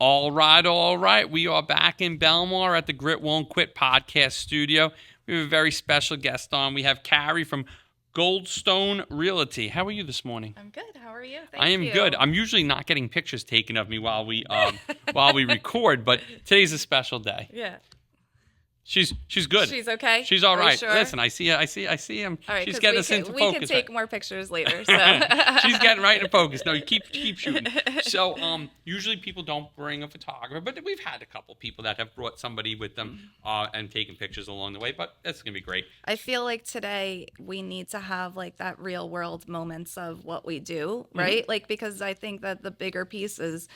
All right. We are back in Belmar at the Grit Won't Quit podcast studio. We have a very special guest on. We have Carrie from Goldstone Realty. How are you this morning? I'm good. How are you? I am good. I'm usually not getting pictures taken of me while we record, but today's a special day. Yeah. She's good. She's okay. She's all right. Sure? Listen, I see him. All right, She's getting us into focus. We can take more pictures later. So. She's getting right into focus. No, you keep shooting. So usually people don't bring a photographer, but we've had a couple people that have brought somebody with them and taken pictures along the way. But that's gonna be great. I feel like today we need to have like that real world moments of what we do, right? Like because I think that the bigger piece is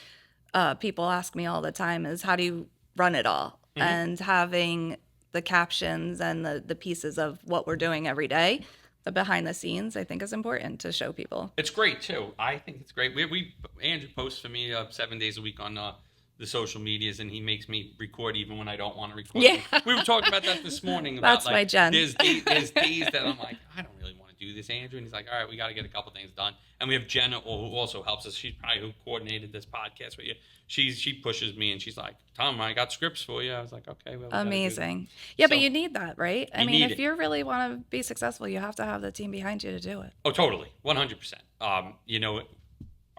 people ask me all the time is how do you run it all? And having the captions and the pieces of what we're doing every day, the behind the scenes, I think is important to show people. It's great too. I think it's great. Andrew posts for me 7 days a week on the social medias, and he makes me record even when I don't want to record. Yeah. We were talking about that this morning. About, That's my Jen. There's days that I'm like, I don't really want to do this, Andrew. And he's like, all right, we got to get a couple things done. And we have Jenna, who also helps us. She's probably who coordinated this podcast with you. She pushes me, and she's like, Tom, I got scripts for you. I was like, okay. Well, amazing. Yeah, so, but you need that, right? I mean, if you really want to be successful, you have to have the team behind you to do it. Oh, totally. 100%.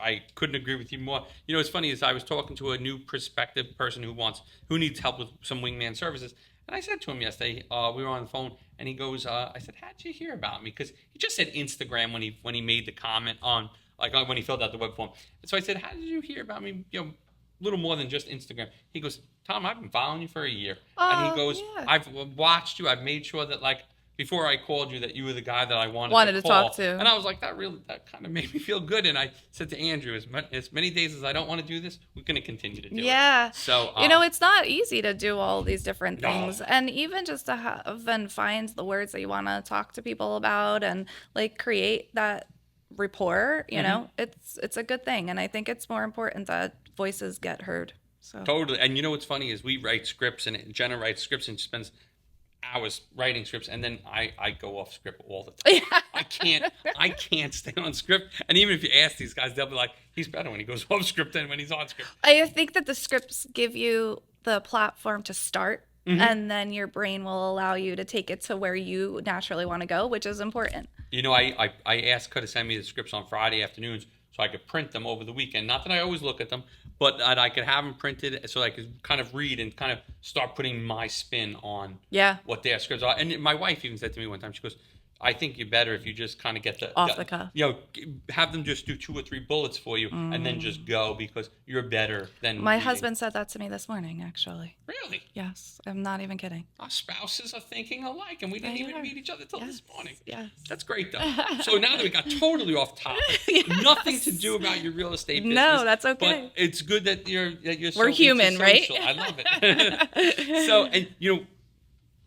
I couldn't agree with you more. You know, what's funny is I was talking to a new prospective person who needs help with some wingman services. And I said to him yesterday, we were on the phone, and he goes, I said, how'd you hear about me? Because he just said Instagram when he made the comment on, when he filled out the web form. And so I said, how did you hear about me? You know, a little more than just Instagram. He goes, Tom, I've been following you for a year. And he goes, yeah. I've watched you. I've made sure that, before I called you, that you were the guy that I wanted to talk to. And I was like, that kind of made me feel good. And I said to Andrew, as many days as I don't want to do this, we're going to continue to do it. Yeah. So, it's not easy to do all these different things. And even just to have and find the words that you want to talk to people about and create that rapport, you know, it's a good thing. And I think it's more important that voices get heard. So totally. And you know what's funny is we write scripts, and Jenna writes scripts and spends hours writing scripts, and then I go off script all the time. I can't stay on script. And even if you ask these guys, they'll be like, he's better when he goes off script than when he's on script. I think that the scripts give you the platform to start, and then your brain will allow you to take it to where you naturally want to go, which is important. You know, I asked her to send me the scripts on Friday afternoons so I could print them over the weekend. Not that I always look at them, but that I could have them printed so I could kind of read and kind of start putting my spin on what their scripts are. And my wife even said to me one time, she goes, I think you're better if you just kind of get off the cuff. You know, have them just do 2 or 3 bullets for you and then just go, because you're better than my husband said that to me this morning, actually. Really? Yes. I'm not even kidding. Our spouses are thinking alike, and we didn't even meet each other till this morning. Yes. That's great, though. So now that we got totally off topic, nothing to do about your real estate business. No, that's okay. But it's good that you're We're human, right? I love it. So, and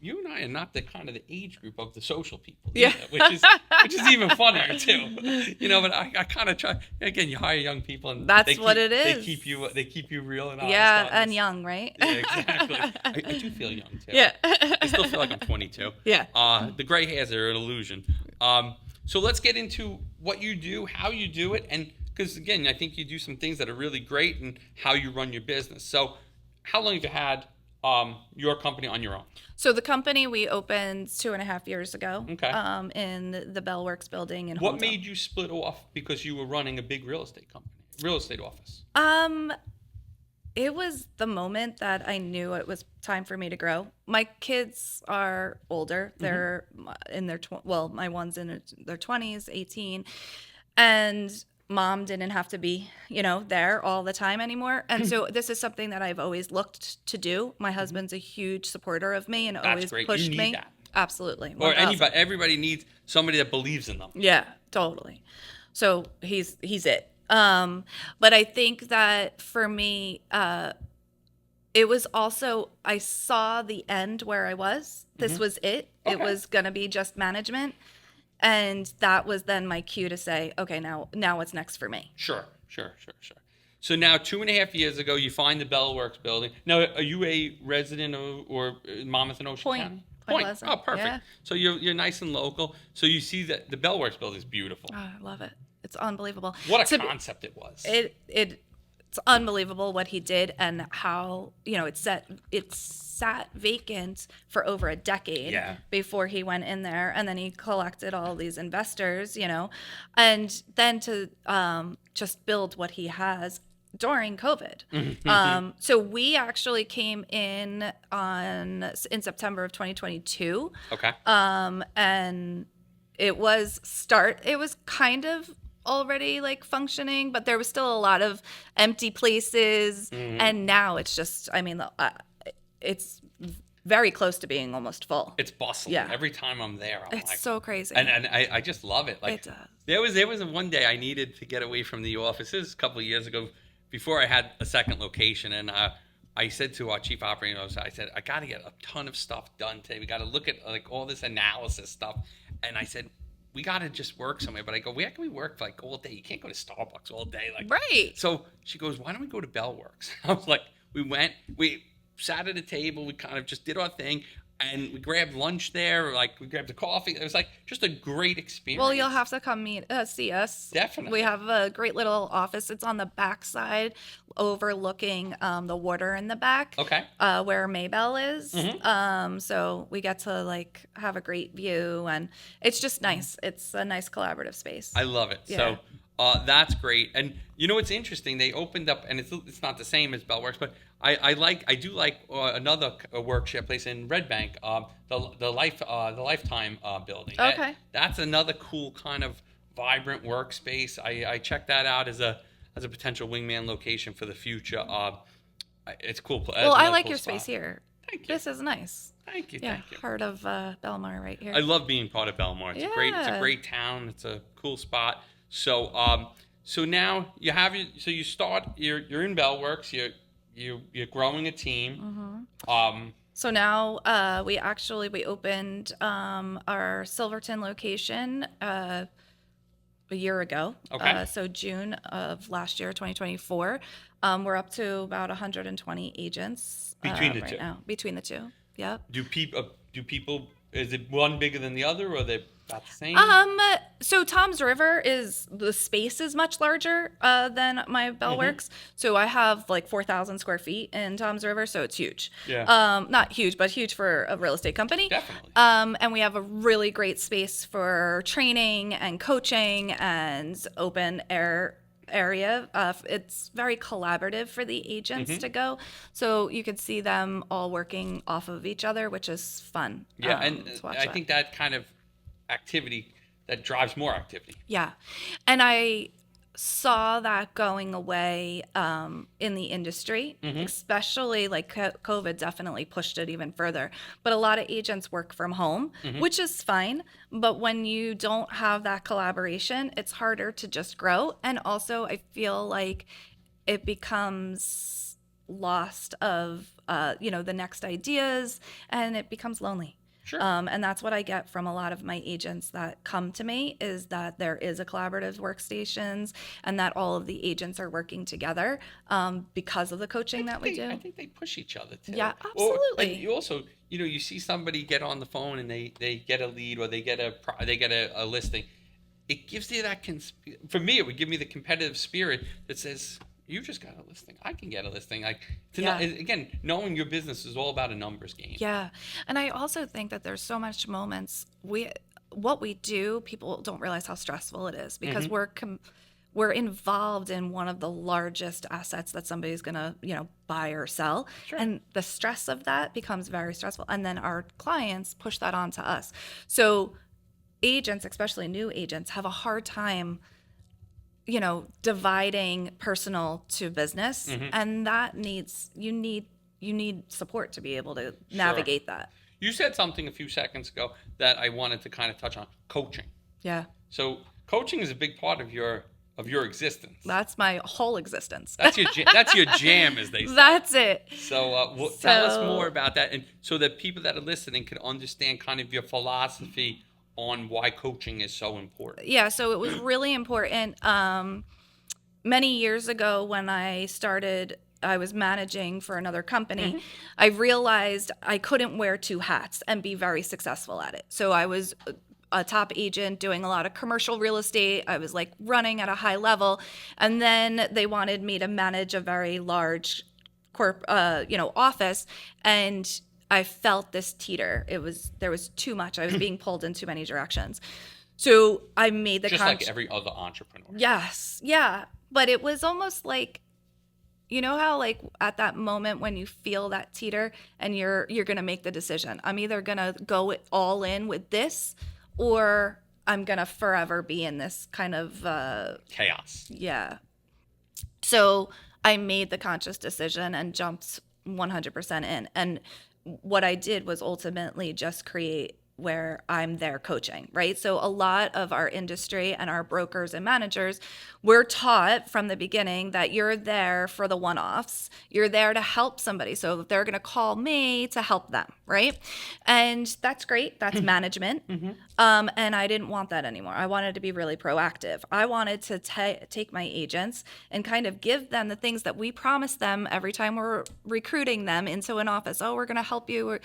you and I are not the kind of the age group of the social people, which is even funnier too. But I kind of try. Again, you hire young people, and that's what it is. They keep you real and honest. Yeah, and young, right? Yeah, exactly. I do feel young too. Yeah, I still feel like I'm 22. Yeah. The gray hairs are an illusion. So let's get into what you do, how you do it, and because again, I think you do some things that are really great, and how you run your business. So, how long have you had your company on your own? So the company we opened 2.5 years ago. Okay. In the Bellworks building in What Hometown. made you split off because you were running a big real estate office? It was the moment that I knew it was time for me to grow. My kids are older. They're in their my one's in their 20s, 18, and Mom didn't have to be, there all the time anymore. And so this is something that I've always looked to do. My husband's a huge supporter of me and always pushed me. You need that. Absolutely. Or everybody needs somebody that believes in them. Yeah, totally. So he's it. But I think that for me, it was also, I saw the end where I was. This was it. Okay. It was going to be just management. And that was then my cue to say, okay, now what's next for me? Sure. So now 2.5 years ago, you find the Bellworks building. Now, are you a resident or Monmouth and Ocean County? Point. Oh, perfect. Yeah. So you're nice and local. So you see that the Bellworks building is beautiful. Oh, I love it. It's unbelievable. What a concept it was. it's unbelievable what he did and how, it sat vacant for over a decade Yeah. before he went in there, and then he collected all these investors, and then to just build what he has during COVID. So we actually came in in September of 2022. Okay. And it was kind of already like functioning, but there was still a lot of empty places. And now it's just, it's very close to being almost full. It's bustling. Yeah. Every time I'm there, I'm It's like, so crazy. and I just love it. Like, It does. there was one day I needed to get away from the office. This was a couple of years ago, before I had a second location, and I said to our chief operating officer, I said, I got to get a ton of stuff done today. We got to look at like all this analysis stuff, and I said, we got to just work somewhere. But I go, where can we work like all day? You can't go to Starbucks all day, like. Right. So she goes, why don't we go to Bellworks? I was like, we sat at a table, we kind of just did our thing, and we grabbed lunch there, like we grabbed a coffee. It was like just a great experience. Well, you'll have to come see us. Definitely. We have a great little office. It's on the back side, overlooking the water in the back. Okay. Where Maybell is. So we get to like have a great view, and it's just nice. It's a nice collaborative space. I love it. Yeah. So that's great. And you know what's interesting? They opened up, and it's not the same as Bellworks, but I do like another workshop place in Red Bank, the Lifetime building. Okay. That's another cool kind of vibrant workspace. I checked that out as a potential wingman location for the future. It's cool. Well, I like your space here. Thank you. This is nice. Thank you. Yeah, Thank you. heart of Belmar right here. I love being part of Belmar. It's a Yeah. great town. It's a cool spot. So so now you have you're in Bellworks. You're growing a team. So now we opened our Silverton location a year ago. Okay. So June of last year, 2024. We're up to about 120 agents Between the right two. now. Between the two. Yep. Do people? Is it one bigger than the other, or are they about the same? So Tom's River the space is much larger than my Bellworks. So I have like 4,000 square feet in Tom's River, so it's huge. Yeah. Not huge, but huge for a real estate company. Definitely. And we have a really great space for training and coaching and open air area. It's very collaborative for the agents to go, so you could see them all working off of each other, which is fun. Yeah, and to watch I that. think that kind of activity that drives more activity. Yeah. And I saw that going away in the industry, especially like COVID definitely pushed it even further. But a lot of agents work from home, which is fine. But when you don't have that collaboration, it's harder to just grow. And also, I feel like it becomes lost of, the next ideas, and it becomes lonely. Sure. And that's what I get from a lot of my agents that come to me, is that there is a collaborative workstations and that all of the agents are working together because of the coaching that we do. I think they push each other too. Yeah, And absolutely. you also, you see somebody get on the phone and they get a lead, or they get a listing. It gives you that for me, it would give me the competitive spirit that says, you just got a listing, I can get a listing. Like, again, knowing your business is all about a numbers game. Yeah. And I also think that there's so much moments what we do, people don't realize how stressful it is, because we're involved in one of the largest assets that somebody's going to, buy or sell. Sure. And the stress of that becomes very stressful. And then our clients push that on to us. So agents, especially new agents, have a hard time dividing personal to business, and that you need support to be able to navigate that. You said something a few seconds ago that I wanted to kind of touch on: coaching. Yeah. So coaching is a big part of your existence. That's my whole existence. That's your jam, as they say. That's it. So tell us more about that, and so that people that are listening can understand kind of your philosophy on why coaching is so important. Yeah, so it was really important. Many years ago when I was managing for another company, I realized I couldn't wear two hats and be very successful at it. So I was a top agent doing a lot of commercial real estate. I was like running at a high level. And then they wanted me to manage a very large office. And I felt this teeter. There was too much. I was being pulled in too many directions. So I made the just like every other entrepreneur. Yes. Yeah. But it was almost like, you know how like at that moment when you feel that teeter and you're going to make the decision. I'm either going to go all in with this or I'm going to forever be in this kind of chaos. Yeah. So I made the conscious decision and jumped 100% in. And what I did was ultimately just create where I'm there coaching, right? So a lot of our industry and our brokers and managers, we're taught from the beginning that you're there for the one-offs. You're there to help somebody. So they're going to call me to help them, right? And that's great. That's management. And I didn't want that anymore. I wanted to be really proactive. I wanted to take my agents and kind of give them the things that we promised them every time we're recruiting them into an office. Oh, we're going to help you.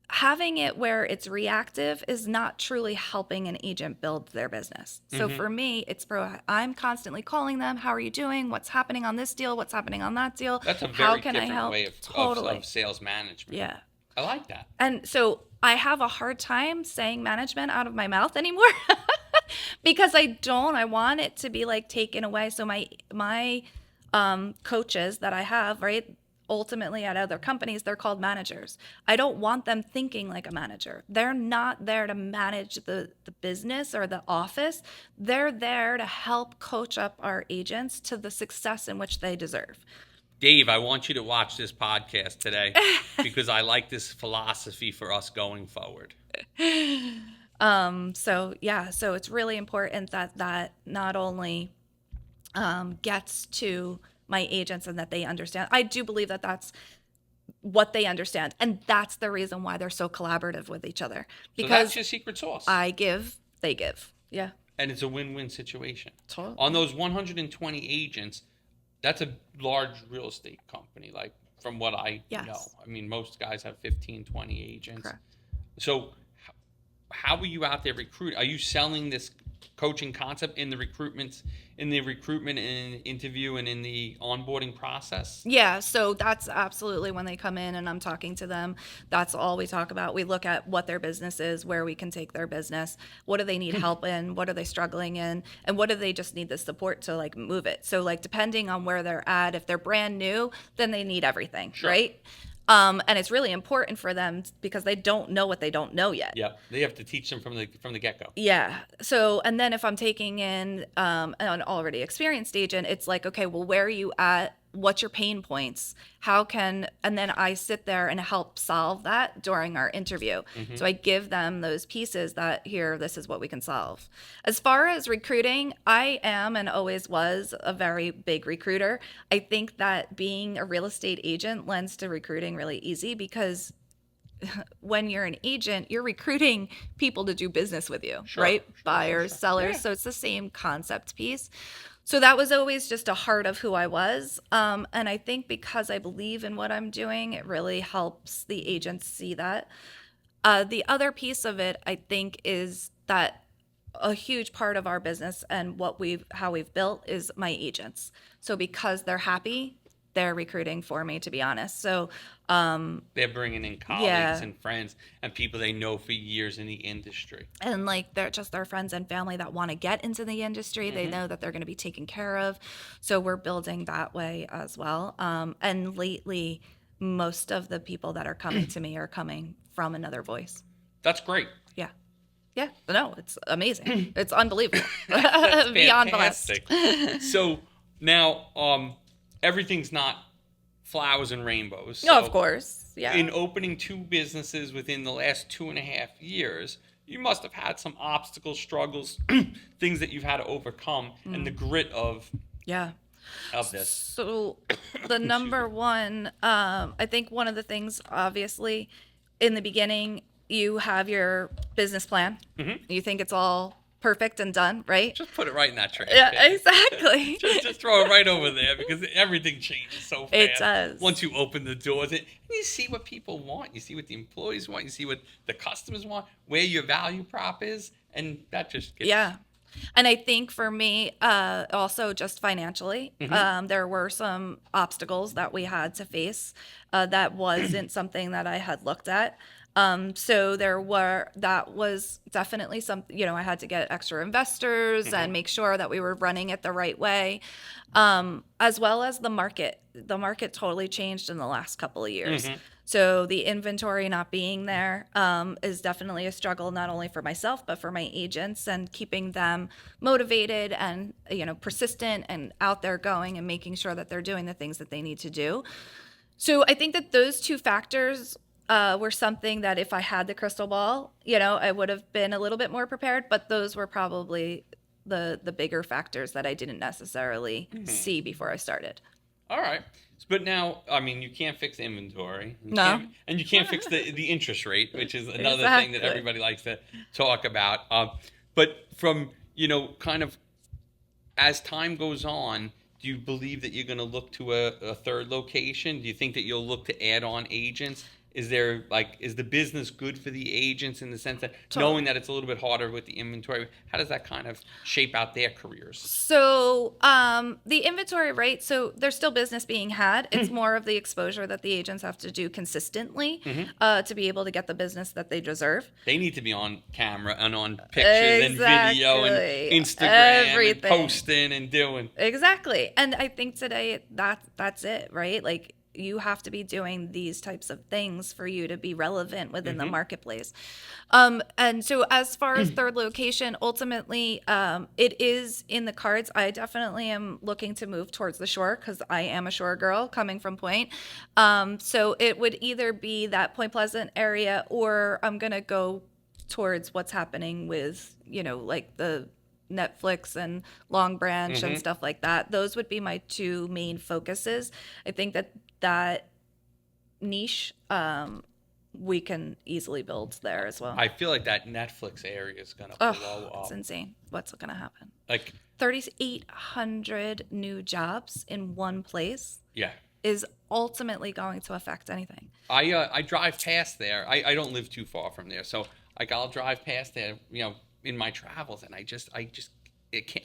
Having it where it's reactive is not truly helping an agent build their business. So for me, it's I'm constantly calling them. How are you doing? What's happening on this deal? What's happening on that deal? That's a How very can I different help? way of sales management. Yeah. I like that. And so I have a hard time saying management out of my mouth anymore because I want it to be like taken away. So my coaches that I have, right? Ultimately at other companies, they're called managers. I don't want them thinking like a manager. They're not there to manage the business or the office. They're there to help coach up our agents to the success in which they deserve. Dave, I want you to watch this podcast today because I like this philosophy for us going forward. So it's really important that not only gets to my agents and that they understand. I do believe that that's what they understand. And that's the reason why they're so collaborative with each other. Because so that's your secret sauce. I give, they give. Yeah. And it's a win-win situation. Totally. On those 120 agents, that's a large real estate company, like from what I know. I mean, most guys have 15, 20 agents. Correct. So how are you out there recruiting? Are you selling this coaching concept in the recruitment and interview and in the onboarding process? Yeah, so that's absolutely when they come in and I'm talking to them. That's all we talk about. We look at what their business is, where we can take their business, what do they need help in, what are they struggling in, and what do they just need the support to like move it. So like depending on where they're at, if they're brand new, then they need everything, right? And it's really important for them because they don't know what they don't know yet. Yeah, they have to teach them from the get-go. Yeah. So, and then if I'm taking in an already experienced agent, it's like, okay, well, where are you at? What's your pain points? And then I sit there and help solve that during our interview. So I give them those pieces that here, this is what we can solve. As far as recruiting, I am and always was a very big recruiter. I think that being a real estate agent lends to recruiting really easy because when you're an agent, you're recruiting people to do business with you, right? Buyers, sellers. Yeah. So it's the same concept piece. So that was always just a heart of who I was. And I think because I believe in what I'm doing, it really helps the agents see that. The other piece of it, I think, is that a huge part of our business and how we've built is my agents. So because they're happy, they're recruiting for me, to be honest. So they're bringing in colleagues and friends and people they know for years in the industry. And like they're just their friends and family that want to get into the industry. They know that they're going to be taken care of. So we're building that way as well. And lately, most of the people that are coming to me are coming from another voice. That's great. Yeah. Yeah. No, it's amazing. It's unbelievable. That's Beyond fantastic. So now, everything's not flowers and rainbows. So of course. Yeah. In opening 2 businesses within the last 2.5 years, you must have had some obstacles, struggles, things that you've had to overcome, and the grit of this. So the number one, I think one of the things, obviously, in the beginning, you have your business plan. You think it's all perfect and done, right? Just put it right in that trash Yeah, can. exactly. Just throw it right over there because everything changes so fast. It does. Once you open the doors, and you see what people want, you see what the employees want, you see what the customers want, where your value prop is, and that just gets. Yeah. And I think for me, also just financially, there were some obstacles that we had to face that wasn't something that I had looked at. So that was definitely something, I had to get extra investors and make sure that we were running it the right way, as well as the market. The market totally changed in the last couple of years. So the inventory not being there is definitely a struggle, not only for myself, but for my agents, and keeping them motivated and, persistent and out there going and making sure that they're doing the things that they need to do. So I think that those two factors were something that if I had the crystal ball, I would have been a little bit more prepared, but those were probably the bigger factors that I didn't necessarily see before I started. All right. But now, I mean, you can't fix inventory. No. And you can't fix the interest rate, which is another thing that Exactly. everybody likes to talk about. But from, kind of as time goes on, do you believe that you're going to look to a third location? Do you think that you'll look to add on agents? Is the business good for the agents in the sense that knowing that it's a little bit harder with the inventory, how does that kind of shape out their careers? So the inventory, right? So there's still business being had. It's more of the exposure that the agents have to do consistently to be able to get the business that they deserve. They need to be on camera and on pictures and video and Exactly. Instagram Everything. and posting and doing. Exactly. And I think today that's it, right? Like, you have to be doing these types of things for you to be relevant within the marketplace. And so as far as third location, ultimately, it is in the cards. I definitely am looking to move towards the shore because I am a shore girl coming from Point. So it would either be that Point Pleasant area, or I'm going to go towards what's happening with, like the Netflix and Long Branch and stuff like that. Those would be my two main focuses. I think that niche we can easily build there as well. I feel like that Netflix area is going to blow up. It's insane. What's going to happen? Like 3,800 new jobs in one place yeah. is ultimately going to affect anything. I drive past there. I don't live too far from there, so I'll drive past there, in my travels, and I just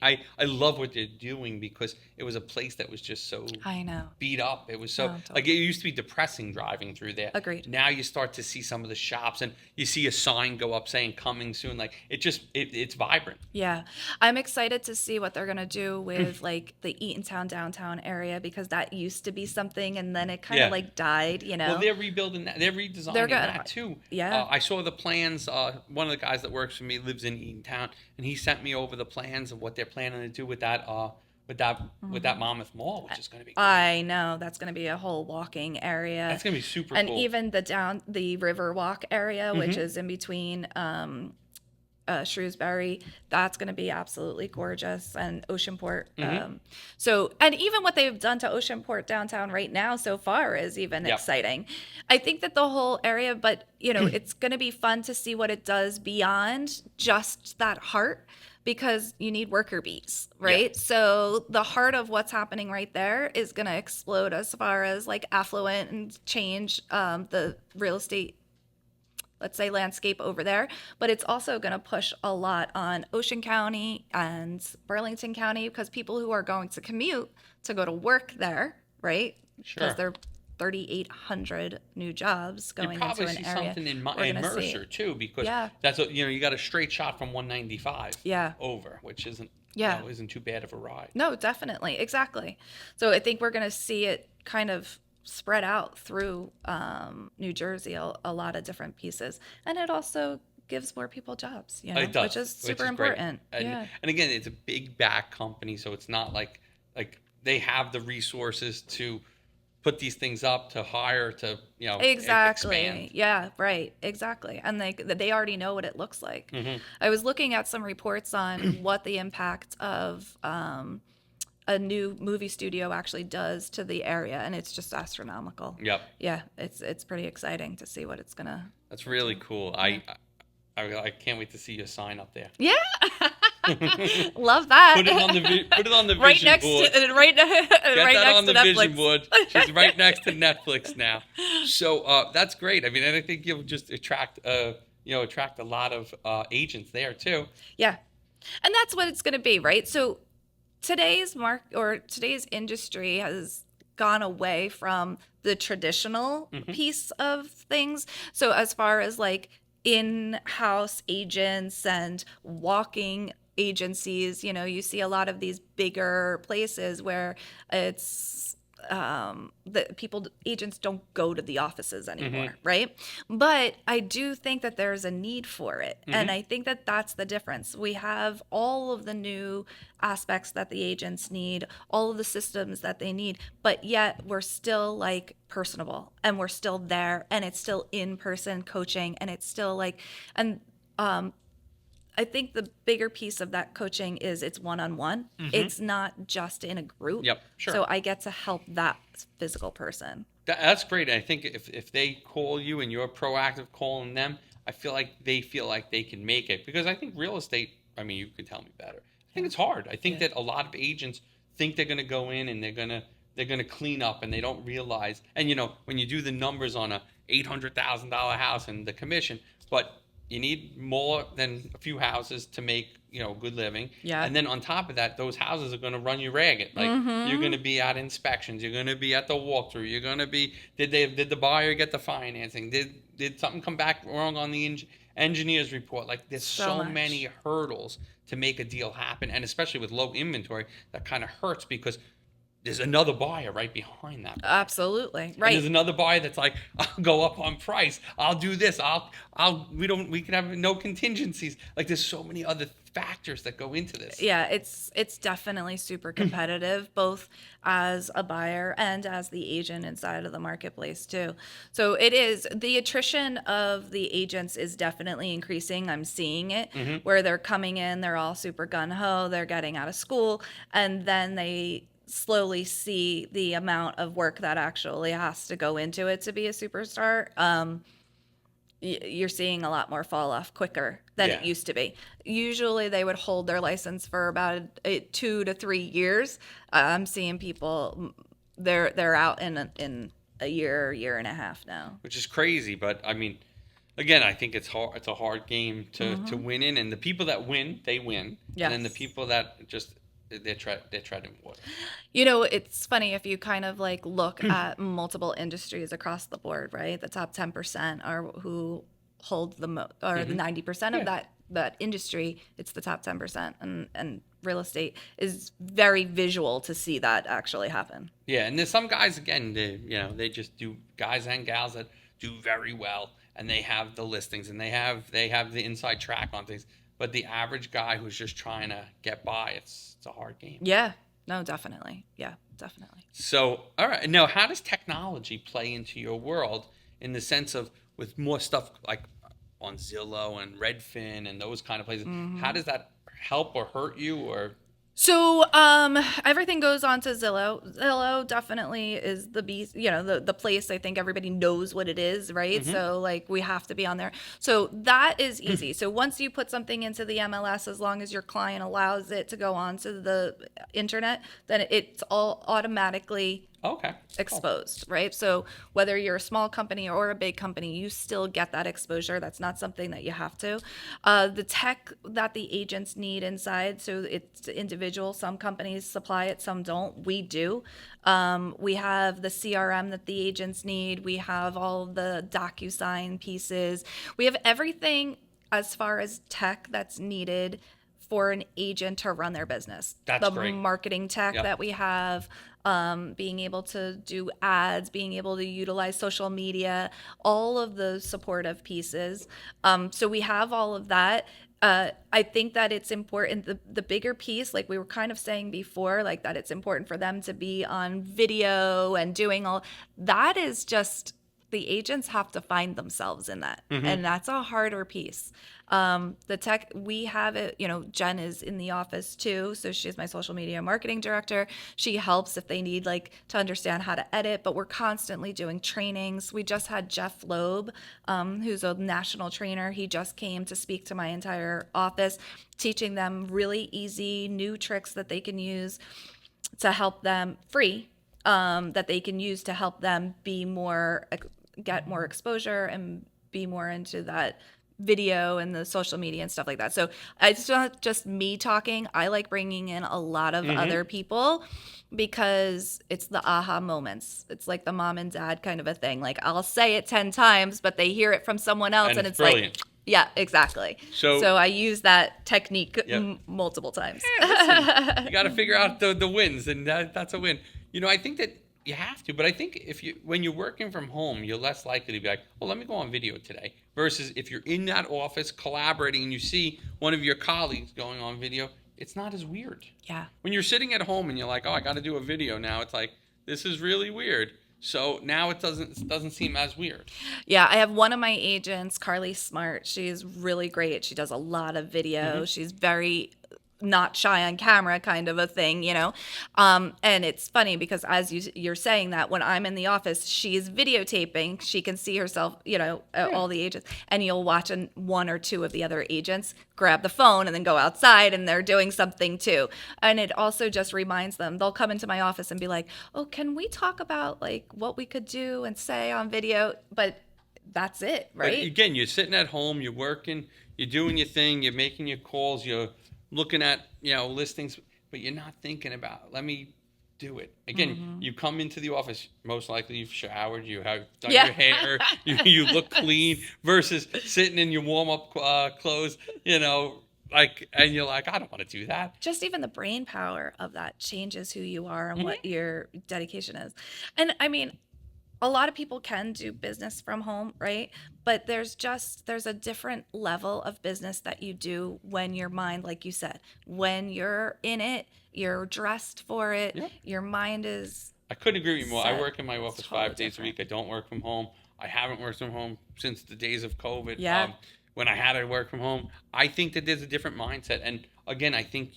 I love what they're doing because it was a place that was just so I know. beat up. It was so totally. like it used to be depressing driving through there. Agreed. Now you start to see some of the shops and you see a sign go up saying coming soon. Like it's vibrant. Yeah. I'm excited to see what they're going to do with like the Eatontown downtown area, because that used to be something and then it kind of like died, Well, they're rebuilding that. They're redesigning that too. Yeah. I saw the plans. One of the guys that works for me lives in Eatontown, and he sent me over the plans of what they're planning to do with that Monmouth Mall, which is going to be great. I know that's going to be a whole walking area. That's going to be super and cool. even the River Walk area, which is in between Shrewsbury, that's going to be absolutely gorgeous, and Oceanport. And even what they've done to Oceanport downtown right now so far is even exciting. I think that the whole area, but it's going to be fun to see what it does beyond just that heart, because you need worker bees, right? Yeah. So the heart of what's happening right there is going to explode as far as like affluent and change the real estate, let's say, landscape over there. But it's also going to push a lot on Ocean County and Burlington County, because people who are going to commute to go to work there, right? Sure. Because they're 3,800 new jobs going you into probably an see area. something in Mercer too, because that's what you got a straight shot from 195 over, which isn't isn't too bad of a ride. No, definitely, exactly. So I think we're going to see it kind of spread out through New Jersey, a lot of different pieces, and it also gives more people jobs, It does, which is super important. And again, it's a big back company, so it's not like they have the resources to put these things up, to hire, to exactly expand. Yeah, right, exactly. And they already know what it looks like. I was looking at some reports on what the impact of a new movie studio actually does to the area, and it's just astronomical. Yeah, it's pretty exciting to see what it's gonna That's really cool. I can't wait to see your sign up there. Yeah. Love that. Put it on the right vision next board. to right, Get right that next on to the vision Netflix. board. She's right next to Netflix now. So that's great. I mean, and I think you'll just attract attract a lot of agents there too. Yeah. And that's what it's going to be, right? So today's industry has gone away from the traditional Hmm. piece of things. So as far as like in-house agents and walking agencies, you see a lot of these bigger places where it's the agents don't go to the offices Hmm. anymore, right? But I do think that there's a need for it, and Hmm. I think that that's the difference. We have all of the new aspects that the agents need, all of the systems that they need, but yet we're still like personable, and we're still there, and it's still in-person coaching, and it's still like, and um I think the bigger piece of that coaching is it's one-on-one. Hmm. It's not just in a group. Yep, sure. So I get to help that physical person. That's great. I think if they call you and you're proactive calling them, I feel like they can make it, because I think real estate. I mean, you could tell me better. I think Yeah. it's hard. I think Yeah. that a lot of agents think they're going to go in and they're gonna clean up, and they don't realize. And when you do the numbers on a $800,000 house and the commission, but you need more than a few houses to make good living. Yeah. And then on top of that, those houses are going to run you ragged. Like, you're going to be at inspections, you're going to be at the walkthrough, you're going to be, did the buyer get the financing, did something come back wrong on the engineer's report? Like, there's so much. many hurdles to make a deal happen, and especially with low inventory, that kind of hurts, because there's another buyer right behind that buyer. Absolutely. And Right. there's another buyer that's like, I'll go up on price. I'll do this. We can have no contingencies. Like, there's so many other factors that go into this. Yeah, it's definitely super competitive, both as a buyer and as the agent inside of the marketplace too. So it is, the attrition of the agents is definitely increasing. I'm seeing it where they're coming in, they're all super gun ho, they're getting out of school, and then they slowly see the amount of work that actually has to go into it to be a superstar. You're seeing a lot more fall off quicker than it Yeah. used to be. Usually they would hold their license for about 2 to 3 years. I'm seeing people, they're out in a year and a half now. Which is crazy. But I mean, again, I think it's hard. It's a hard game to win in, and the people that win, they win. And then the Yes. people that just they're treading water. It's funny if you kind of like look at multiple industries across the board, right? The top 10% are who hold the most, or the 90% of Yeah. that industry. It's the top 10%, and real estate is very visual to see that actually happen. Yeah, and there's some guys, again, they just do, guys and gals that do very well, and they have the listings, and they have the inside track on things. But the average guy who's just trying to get by, it's a hard game. Yeah, no, definitely. Yeah, definitely. So, all right, now how does technology play into your world, in the sense of, with more stuff like on Zillow and Redfin and those kind of places? How does that help or hurt you, or? So, everything goes on to Zillow. Zillow definitely is the beast, the place. I think everybody knows what it is, right? So, like, we have to be on there. So that is easy. So once you put something into the MLS, as long as your client allows it to go onto the internet, then it's all automatically Okay. Cool. exposed, right? So whether you're a small company or a big company, you still get that exposure. That's not something that you have to. The tech that the agents need inside, so it's individual. Some companies supply it, some don't. We do. We have the CRM that the agents need. We have all the DocuSign pieces. We have everything as far as tech that's needed for an agent to run their business. That's the great. marketing tech Yep. that we have, being able to do ads, being able to utilize social media, all of the supportive pieces. So we have all of that. I think that it's important, the bigger piece, like we were kind of saying before, like that it's important for them to be on video and doing all that, is just the agents have to find themselves in that. Mm-hmm. And that's a harder piece. The tech, we have it, Jen is in the office too. So she's my social media marketing director. She helps if they need to understand how to edit, but we're constantly doing trainings. We just had Jeff Loeb, who's a national trainer. He just came to speak to my entire office, teaching them really easy new tricks that they can use to help them free, that they can use to help them get more exposure and be more into that video and the social media and stuff like that. So it's not just me talking. I like bringing in a lot of other people because it's the aha moments. It's like the mom and dad kind of a thing. Like I'll say it 10 times, but they hear it from someone else and it's brilliant. like, yeah, exactly. So I use that technique multiple times. Listen, you got to figure out the wins, and that's a win. I think that you have to, but I think when you're working from home, you're less likely to be like, well, let me go on video today. Versus if you're in that office collaborating and you see one of your colleagues going on video, it's not as weird. Yeah. When you're sitting at home and you're like, oh, I got to do a video now, it's like, this is really weird. So now it doesn't seem as weird. Yeah, I have one of my agents, Carly Smart. She's really great. She does a lot of video. She's very not shy on camera kind of a thing, and it's funny because as you're saying that, when I'm in the office, she's videotaping. She can see herself, all the agents, and you'll watch one or two of the other agents grab the phone and then go outside and they're doing something too. And it also just reminds them, they'll come into my office and be like, oh, can we talk about what we could do and say on video? But that's it, right? But again, you're sitting at home, you're working, you're doing your thing, you're making your calls, you're looking at listings, but you're not thinking about, let me do it. Again, you come into the office, most likely you've showered, you have done your hair, you look clean, versus sitting in your warm-up clothes, and you're like, I don't want to do that. Just even the brain power of that changes who you are and what your dedication is. And I mean, a lot of people can do business from home, right? But there's a different level of business that you do when your mind, like you said, when you're in it, you're dressed for it, your mind is. I couldn't agree with you more. I work in my office totally 5 days a week. I don't work from home. I haven't worked from home since the days of COVID. Yeah. When I had to work from home, I think that there's a different mindset. And again, I think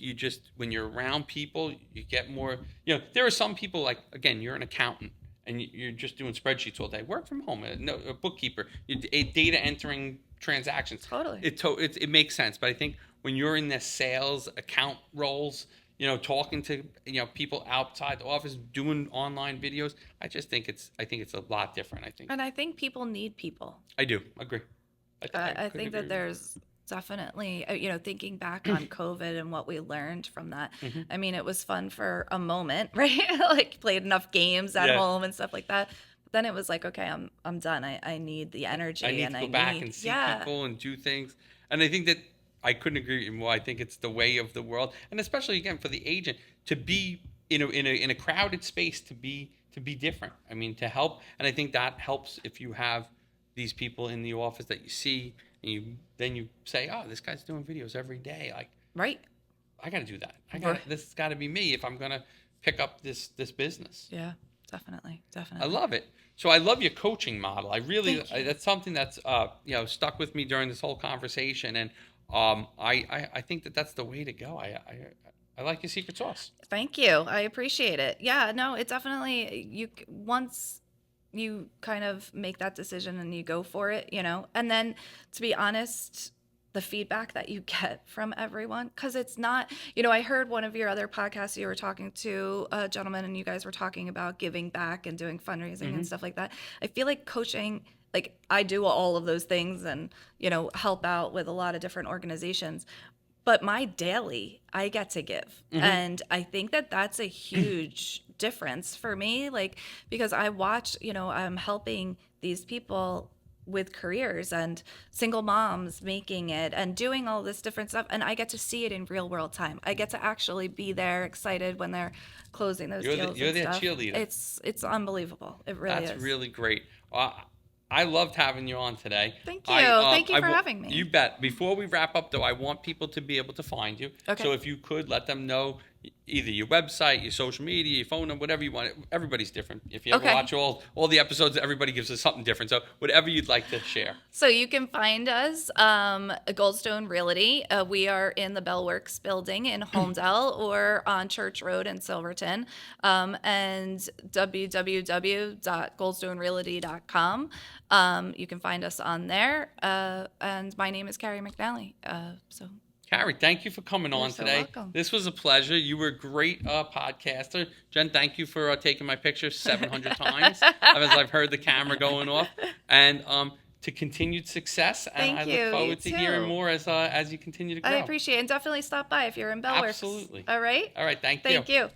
when you're around people, you get more, there are some people again, you're an accountant. And you're just doing spreadsheets all day. Work from home. A bookkeeper. Data entering transactions. Totally. It makes sense. But I think when you're in the sales account roles, talking to people outside the office, doing online videos, I think it's a lot different. And I think people need people. I do agree. I think that there's definitely, thinking back on COVID and what we learned from that. I mean, it was fun for a moment, right? Played enough games at home and stuff like that. But then it was like, okay, I'm done. I need the energy. I need to go back and see people and do things. And I think that I couldn't agree more. I think it's the way of the world, and especially again for the agent to be in a crowded space, to be different. I mean, to help, and I think that helps if you have these people in the office that you see. And then you say, oh, this guy's doing videos every day. Right. I got to do that. This has got to be me if I'm going to pick up this business. Yeah, definitely. I love it. So I love your coaching model. That's something that's, stuck with me during this whole conversation. And I think that's the way to go. I like your secret sauce. Thank you. I appreciate it. Yeah, no, it definitely, once you kind of make that decision and you go for it, and then to be honest, the feedback that you get from everyone, because it's not, I heard one of your other podcasts, you were talking to a gentleman and you guys were talking about giving back and doing fundraising and stuff like that. I feel like coaching, I do all of those things and, help out with a lot of different organizations. But my daily, I get to give. And I think that that's a huge difference for me, because I watch, I'm helping these people with careers and single moms making it and doing all this different stuff. And I get to see it in real world time. I get to actually be there excited when they're closing those deals. You're and their stuff. cheerleader. It's unbelievable. It really is. That's really great. I loved having you on today. Thank you. Thank you for having me. You bet. Before we wrap up, though, I want people to be able to find you. Okay. So if you could let them know, either your website, your social media, your phone number, whatever you want. Everybody's different. If you ever Okay. watch all the episodes, everybody gives us something different. So whatever you'd like to share. So you can find us at Goldstone Realty. We are in the Bellworks building in Holmdel or on Church Road in Silverton, and www.goldstonerealty.com. You can find us on there. And my name is Carrie McNally. So Carrie, thank you for coming on so today. welcome. This was a pleasure. You were a great podcaster. Jen, thank you for taking my picture 700 times as I've heard the camera going off. And to continued success. And Thank I you. look forward You to hearing too. more as you continue to grow. I appreciate it. And definitely stop by if you're in Bellworks. Absolutely. All right? All right. Thank you. Thank you.